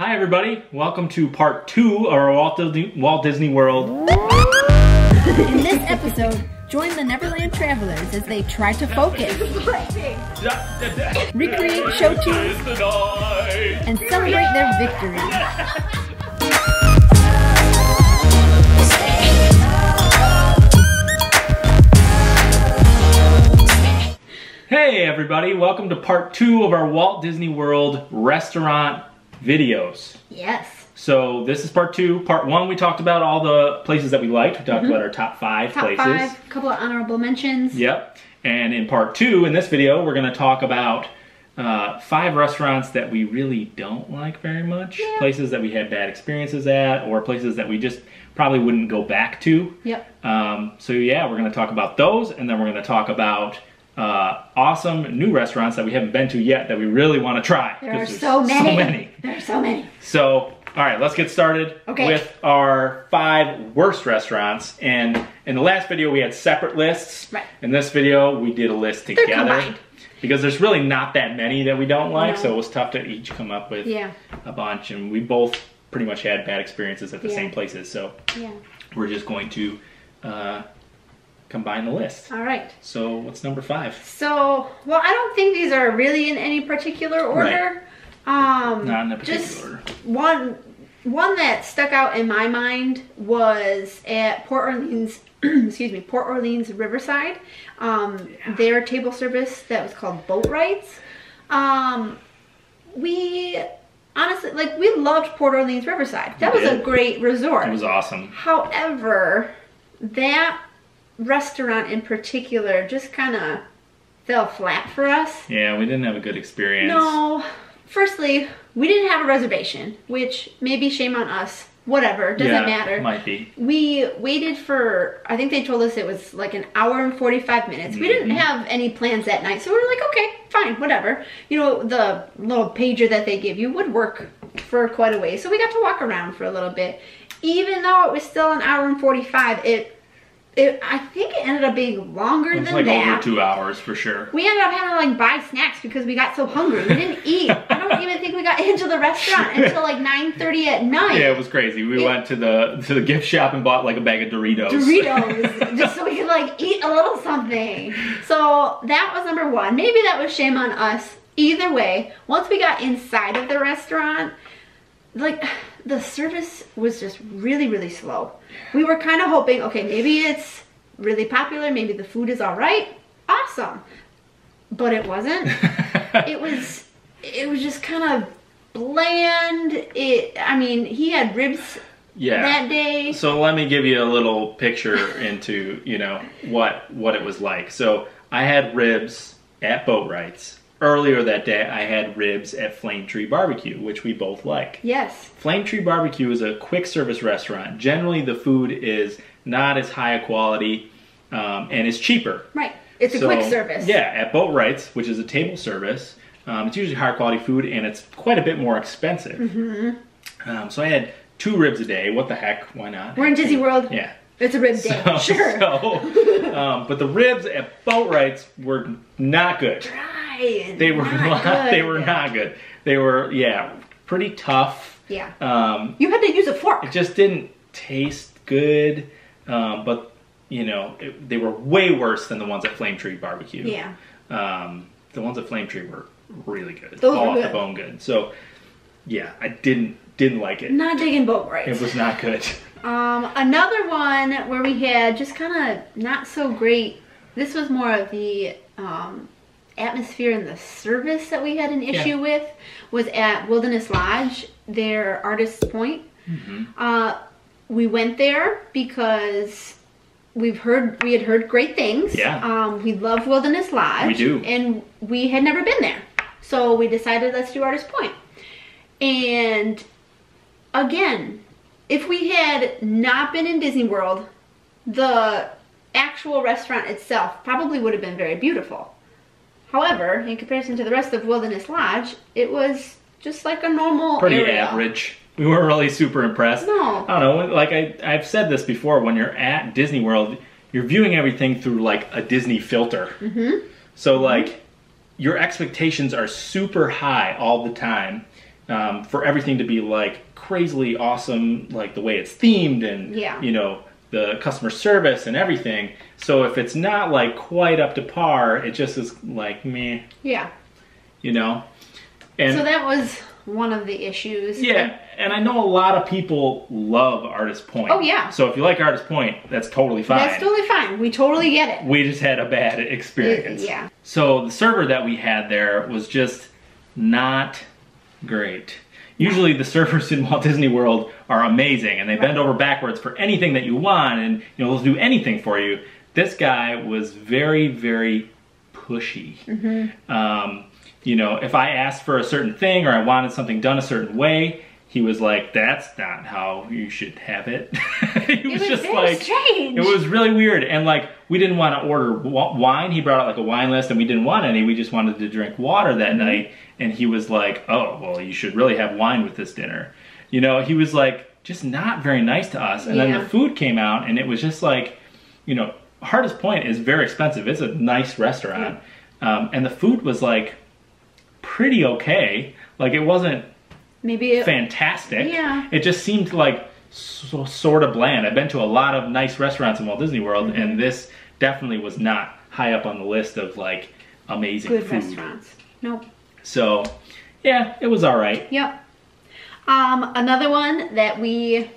Hi everybody, welcome to part 2 of our Walt Disney World. In this episode, join the Neverland travelers as they try to focus, recreate show tunes, and celebrate their victory. Hey everybody, welcome to part 2 of our Walt Disney World restaurant videos. Yes. So this is part 2. Part 1 we talked about all the places that we liked. We talked about our top 5 places. Top 5, a couple of honorable mentions. Yep. And in part 2, in this video, we're going to talk about 5 restaurants that we really don't like very much. Yeah. Places that we had bad experiences at, or places that we just probably wouldn't go back to. Yep. So yeah, we're going to talk about those, and then we're going to talk about awesome new restaurants that we haven't been to yet that we really want to try. There are so many. There are so many. So, all right, let's get started with our 5 worst restaurants. And in the last video, we had separate lists. Right. In this video, we did a list together. Because there's really not that many that we don't like, so it was tough to each come up with a bunch. And we both pretty much had bad experiences at the same places. So we're just going to combine the list. All right. So what's number 5? So, well, I don't think these are really in any particular order. Right. Not in a particular order. One that stuck out in my mind was at Port Orleans, excuse me, Port Orleans Riverside. Their table service that was called Boat Rides. We honestly, we loved Port Orleans Riverside. That was a great resort. It was awesome. However, that restaurant in particular just kind of fell flat for us. Yeah, we didn't have a good experience. No. Firstly, we didn't have a reservation, which maybe shame on us. Whatever, doesn't matter. Might be. We waited for, I think they told us it was like an hour and 45 minutes. We didn't have any plans that night, so we were like, okay, fine, whatever. You know, the little pager that they give you would work for quite a ways, so we got to walk around for a little bit. Even though it was still an hour and 45, I think it ended up being longer than that. It was like over 2 hours for sure. We ended up having to buy snacks because we got so hungry. We didn't eat. I don't even think we got into the restaurant until 9:30 at night. Yeah, it was crazy. We went to the gift shop and bought a bag of Doritos. Just so we could eat a little something. So that was number 1. Maybe that was shame on us. Either way, once we got inside of the restaurant, the service was just really, really slow. We were kind of hoping, okay, maybe it's really popular, maybe the food is all right. Awesome. But it wasn't. It was just kind of bland. I mean, he had ribs that day. So let me give you a little picture into, what it was like. So I had ribs at Boat Rides. Earlier that day, I had ribs at Flame Tree Barbecue, which we both like. Yes. Flame Tree Barbecue is a quick service restaurant. Generally, the food is not as high a quality and is cheaper. Right. It's a quick service. Yeah, at Boat Rides, which is a table service, it's usually higher quality food and it's quite a bit more expensive. Mm-hmm. So I had 2 ribs a day. What the heck? Why not? We're in Disney World. Yeah. It's a rib day. Sure. But the ribs at Boat Rides were not good. They were not good. They were, pretty tough. Yeah. You had to use a fork. It just didn't taste good. But, they were way worse than the ones at Flame Tree Barbecue. Yeah. The ones at Flame Tree were really good. Those all were off good. the bone good. So, yeah, I didn't like it. Not digging Boat Rides. It was not good. Another one where we had just kind of not so great. This was more of the atmosphere and the service that we had an issue with was at Wilderness Lodge, their Artist's Point. Mm-hmm. We went there because we had heard great things. Yeah. We love Wilderness Lodge. We do. And we had never been there. So we decided, let's do Artist's Point. And again, if we had not been in Disney World, the actual restaurant itself probably would have been very beautiful. However, in comparison to the rest of Wilderness Lodge, it was just like a normal Pretty area. average. We weren't really super impressed. No. I don't know, I've said this before, when you're at Disney World, you're viewing everything through a Disney filter. Mm-hmm. So your expectations are super high all the time. for everything to be like crazily awesome, like the way it's themed and you know, the customer service and everything. So if it's not like quite up to par, it just is like meh. Yeah. You know? And so that was one of the issues. Yeah, and I know a lot of people love Artist Point. Oh yeah. So if you like Artist Point, that's totally fine. That's totally fine. We totally get it. We just had a bad experience. Yeah. So the server that we had there was just not great. Usually the servers in Walt Disney World are amazing and they bend over backwards for anything that you want, and you know, they'll do anything for you. This guy was very, very pushy. You know, if I asked for a certain thing or I wanted something done a certain way, he was like, that's not how you should have it. It was just like, strange. It was really weird. And like, we didn't want to order wine. He brought out like a wine list and we didn't want any. We just wanted to drink water that night. And he was like, oh, well, you should really have wine with this dinner. You know, he was like, just not very nice to us. And then the food came out and it was just like, you know, Artist Point is very expensive. It's a nice restaurant. And the food was like pretty okay. Like it wasn't fantastic. It just seemed like sort of bland. I've been to a lot of nice restaurants in Walt Disney World and this definitely was not high up on the list of like amazing good food. Restaurants. Nope. So yeah, it was all right. Yep. Another one that we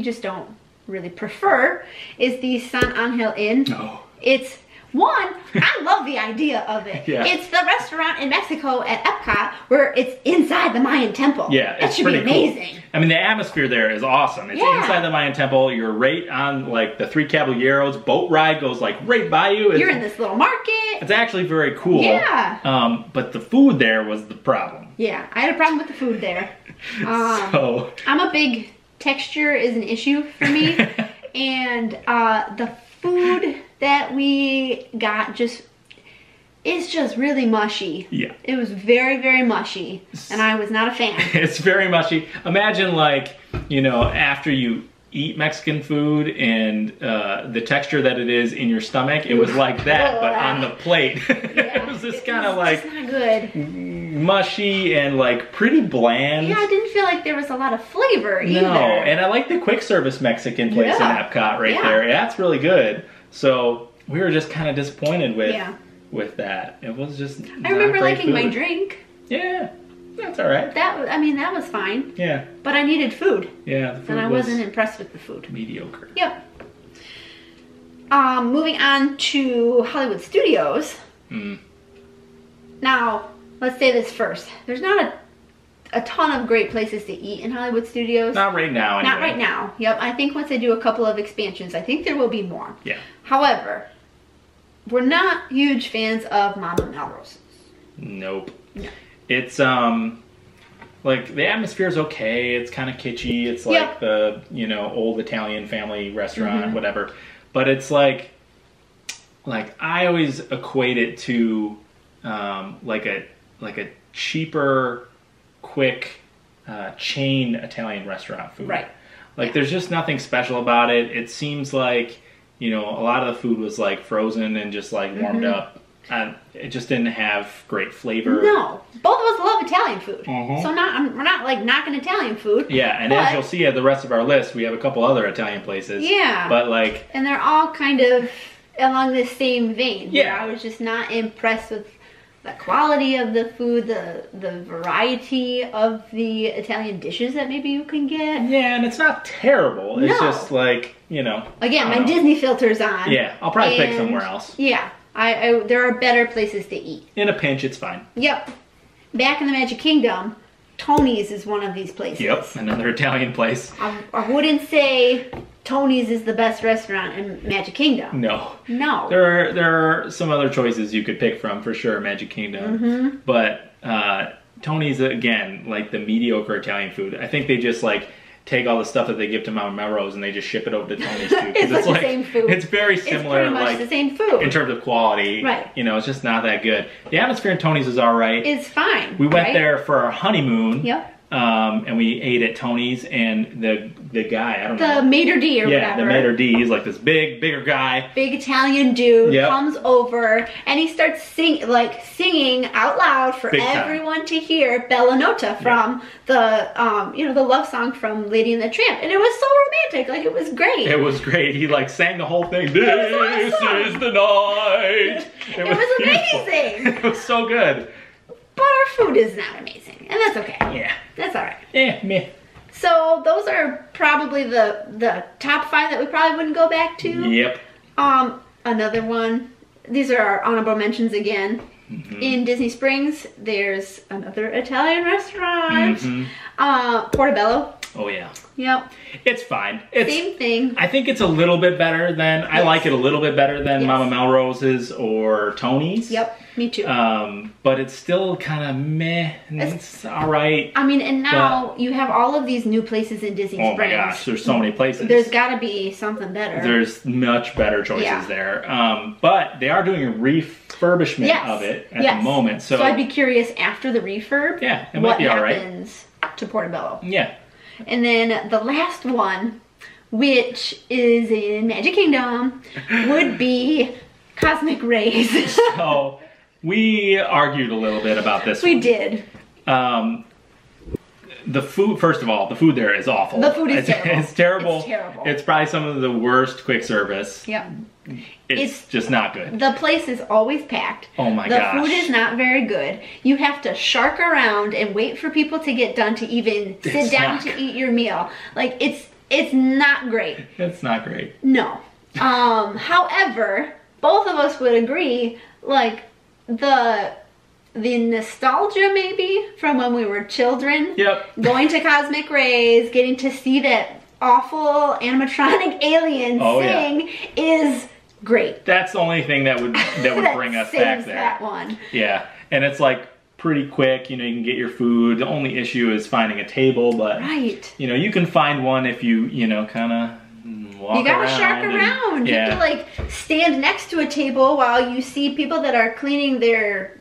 just don't really prefer is the San Angel Inn. No. It's I love the idea of it. It's the restaurant in Mexico at Epcot where it's inside the Mayan temple. Yeah, that should be amazing. Cool. I mean, the atmosphere there is awesome. It's inside the Mayan temple. You're right on like the Three Caballeros. Boat ride goes like right by you. You're in this little market. It's actually very cool. Yeah. But the food there was the problem. Yeah, I had a problem with the food there. So I'm a big texture is an issue for me, and the food that we got is just really mushy. Yeah. It was very, very mushy, and I was not a fan. It's very mushy. Imagine like, you know, after you eat Mexican food and the texture that it is in your stomach, it was like that, but on the plate. It was this kind of like not good. Mushy and like pretty bland. Yeah, I didn't feel like there was a lot of flavor either. No, and I like the quick service Mexican place in Epcot right there. That's really good. So we were just kind of disappointed with that. It was just I remember liking my drink. Yeah, that's all right. That was fine. Yeah. But I needed food. Yeah, the food and I wasn't impressed with the food. Mediocre. Yep. Moving on to Hollywood Studios. Now, let's say this first. There's not a ton of great places to eat in Hollywood Studios. Not right now, anyway. Not right now. Yep. I think once they do a couple of expansions, I think there will be more. Yeah. However, we're not huge fans of Mama Melrose's. Nope. No. It's like the atmosphere is okay. It's kind of kitschy. It's like the, you know, old Italian family restaurant, whatever. But it's like I always equate it to like a cheaper, quick chain Italian restaurant food. Right. Like there's just nothing special about it. It seems like, you know, a lot of the food was like frozen and just like warmed up. It just didn't have great flavor. No, both of us love Italian food, so we're not like knocking Italian food. Yeah, and as you'll see at the rest of our list, we have a couple other Italian places. Yeah, but like, and they're all kind of along this same vein. Yeah, I was just not impressed with the quality of the food, the variety of the Italian dishes that maybe you can get. Yeah, and it's not terrible. It's just like, you know. Again, my Disney filter's on. Yeah, I'll probably pick somewhere else. Yeah. There are better places to eat. In a pinch, it's fine. Yep. Back in the Magic Kingdom, Tony's is one of these places. Yep, another Italian place. I wouldn't say Tony's is the best restaurant in Magic Kingdom. No. No. There are some other choices you could pick from for sure, Magic Kingdom. But Tony's, again, like the mediocre Italian food. I think they just like take all the stuff that they give to Mama Melrose and they just ship it over to Tony's too. It's like the same food. It's very similar, it's pretty much like the same food in terms of quality. Right. You know, it's just not that good. The atmosphere in Tony's is all right. It's fine. We went there for our honeymoon. Yep. And we ate at Tony's, and the guy, I don't know. The maitre d' or whatever. Yeah, the maitre d', he's like this bigger guy. Big Italian dude comes over, and he starts singing out loud for everyone to hear Bella Nota from the, the love song from Lady and the Tramp. And it was so romantic, like it was great. It was great. He like sang the whole thing. This is the night. It was amazing. It was so good. But our food is not amazing, and that's okay. Yeah. That's all right. Yeah, meh. So those are probably the top 5 that we probably wouldn't go back to. Yep. Another one. These are our honorable mentions again. In Disney Springs, there's another Italian restaurant. Portobello. Oh yeah. Yep. It's fine. Same thing. I think it's a little bit better than, I like it a little bit better than Mama Melrose's or Tony's. Yep, me too. But it's still kind of meh. It's all right. I mean, and now you have all of these new places in Disney Springs. Oh my gosh, there's so many places. There's got to be something better. There's much better choices there. But they are doing a refurbishment of it at the moment. So I'd be curious after the refurb. Yeah, it might be all right. What happens to Portobello? Yeah. And then the last one, which is in Magic Kingdom, would be Cosmic Rays. So we argued a little bit about this one. We did. The food, first of all, the food there is awful. The food is terrible. It's terrible. It's terrible. It's probably some of the worst quick service. Yep. It's just not good. The place is always packed. Oh my gosh. The food is not very good. You have to shark around and wait for people to get done to even sit down to eat your meal. Like, it's not great. It's not great. No. However, both of us would agree, like, the nostalgia maybe from when we were children. Yep. Going to Cosmic Rays, getting to see that awful animatronic alien sing is great. That's the only thing that would bring us back there. That one. Yeah, and it's like pretty quick. You know, you can get your food. The only issue is finding a table, but you know, you can find one if you kind of walk around. You gotta shark around. You have to like stand next to a table while you see people that are cleaning their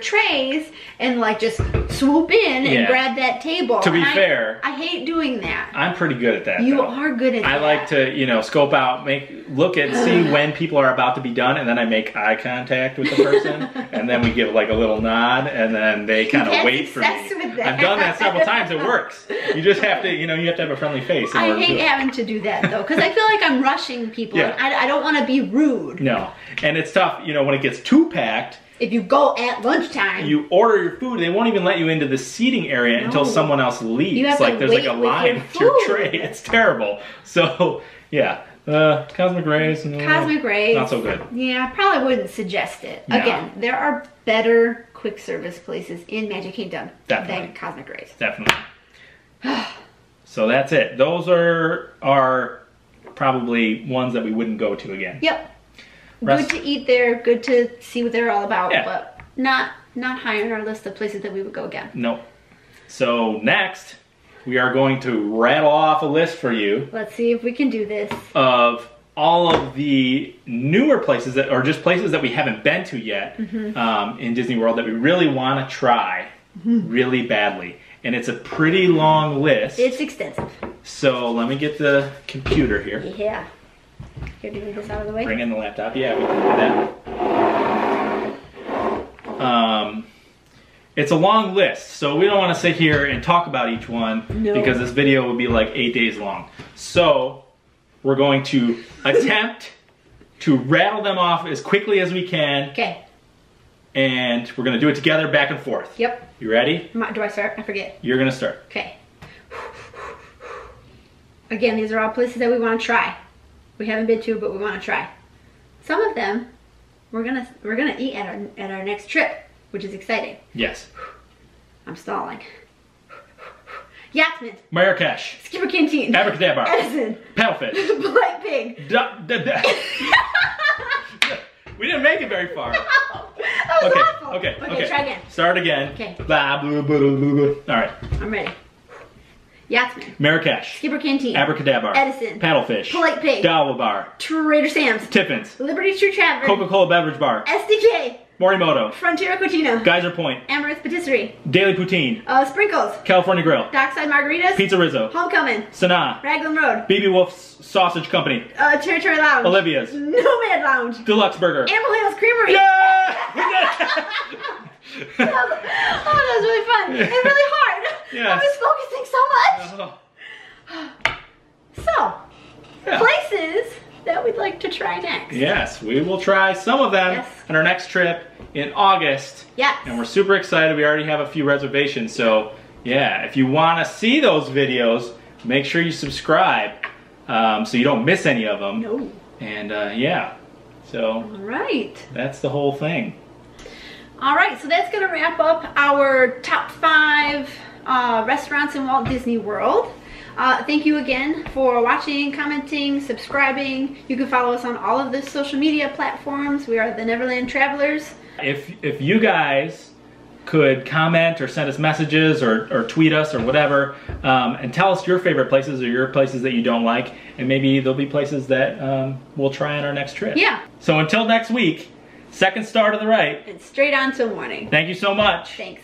trays and like just swoop in and grab that table. To be fair, I hate doing that. I'm pretty good at that. You are good at that. I like to, scope out, see when people are about to be done, and then I make eye contact with the person, and then we give like a little nod, and then they kind of wait for me. I've done that several times. It works. You just have to, you have to have a friendly face. I hate having to do that though, because I feel like I'm rushing people. Yeah. And I don't want to be rude. No, and it's tough, when it gets too packed. If you go at lunchtime, you order your food, they won't even let you into the seating area until someone else leaves. You have to there's like a line with your tray. It's terrible. So yeah, Cosmic Rays. Cosmic Rays. Not so good. Yeah, I probably wouldn't suggest it. No. Again, there are better quick service places in Magic Kingdom than Cosmic Rays. Definitely. So that's it. Those are probably ones that we wouldn't go to again. Yep. Good to eat there, good to see what they're all about, but not high on our list of places that we would go again. Nope. So next, we are going to rattle off a list for you. Let's see if we can do this. Of all of the newer places or just places that we haven't been to yet in Disney World that we really want to try really badly. And it's a pretty long list. It's extensive. So let me get the computer here. Yeah. Here, do you need this out of the way? Bring in the laptop. Yeah, we can do that. It's a long list, so we don't want to sit here and talk about each one because this video would be like 8 days long. So we're going to attempt to rattle them off as quickly as we can. Okay. And we're going to do it together, back and forth. Yep. You ready? Do I start? I forget. You're going to start. Okay. Again, these are all places that we want to try. We haven't been to, but we want to try. Some of them we're gonna eat at our next trip, which is exciting. Yes. I'm stalling. Yachtsman. Marrakesh. Skipper Canteen. Abracadabra. Edison. Paddlefish. Polite Pig. We didn't make it very far. No. That was awful. Okay. Try again. Start again. Okay. Blah, blah, blah, blah, blah. All right. I'm ready. Yachtsman. Marrakesh. Skipper Canteen. Abracadabra. Edison. Paddlefish. Polite Pig. Dawa Bar. Trader Sam's. Tiffins. Liberty Street Tavern. Coca-Cola Beverage Bar. SDK. Morimoto. Frontier Cucina. Geyser Point. Amherst Patisserie. Daily Poutine. Sprinkles. California Grill. Dockside Margaritas. Pizza Rizzo. Homecoming. Sanaa. Raglan Road. BB Wolf's Sausage Company. Territory Lounge. Olivia's. Nomad Lounge. Deluxe Burger. Amber Hills Creamery. Yeah! That was really fun. And really hard. Yes. I was focusing so much. So, Yeah. places that we'd like to try next. Yes, we will try some of them on our next trip in August. Yes. And we're super excited. We already have a few reservations. So, yeah, if you want to see those videos, make sure you subscribe so you don't miss any of them. No. And, yeah. So, All right. that's the whole thing. All right, so that's going to wrap up our top 5 restaurants in Walt Disney World. Thank you again for watching, commenting, subscribing. You can follow us on all of the social media platforms. We are the Neverland Travelers. If you guys could comment or send us messages or tweet us or whatever and tell us your favorite places or your places that you don't like, and maybe there'll be places that we'll try on our next trip. Yeah. So until next week, second star to the right. And straight on till morning. Thank you so much. Thanks.